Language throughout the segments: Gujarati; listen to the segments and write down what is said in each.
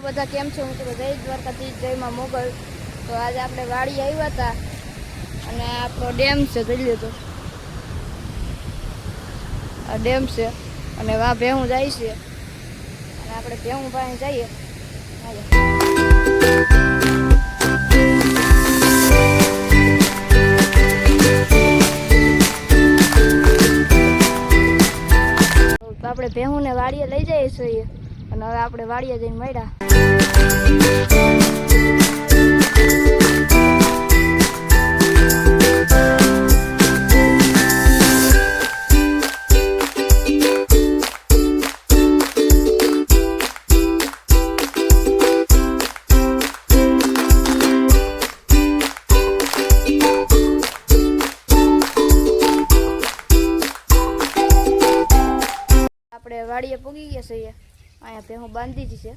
બધા કેમ છો? મિત્રો જય દ્વારકાધીશ, જય માં મોગલ. તો આજે આપણે વાડી આવ્યા હતા અને આપણો ડેમ છે, જોઈ લીધો આ ડેમ છે અને વા ભેહું જાય છે અને આપણે ભેહું પાસે જઈએ. આપણે ભેહું ને વાડીએ લઈ જઈએ છીએ અને હવે આપણે વાડીએ જઈને મળ્યા. આપણે વાડીએ પૂગી ગયા છીએ. અહીંયા ભેહું બાંધી જ છે.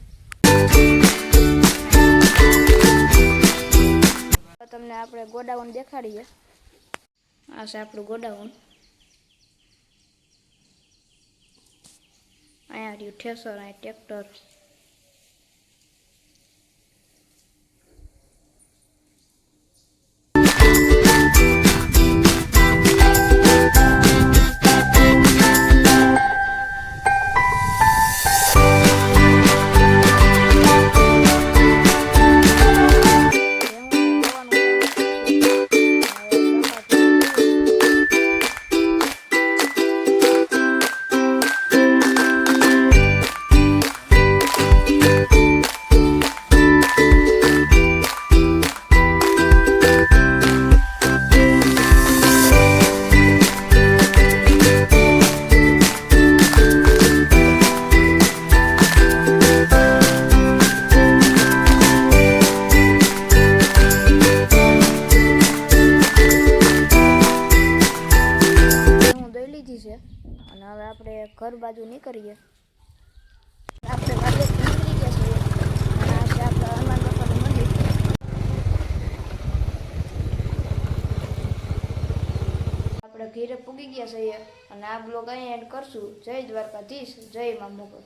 તમને આપણે ગોડાઉન દેખાડીએ. આ છે આપણું ગોડાઉન. અહીંયા રહ્યું ઠેસર, અહીંયા ટ્રેક્ટર. છે અને હવે આપણે ઘર બાજુ નીકળીએ. આપણે વાડીએ નીકળી ગયા છીએ અને આ છે આપણા હનુમાન બાપાનું મંદિર. આપણે ઘરે પૂગી ગયા છીએ અને આ બ્લોગ અહીં એન્ડ કરશું. જય દ્વારકાધીશ, જય માં મોગલ.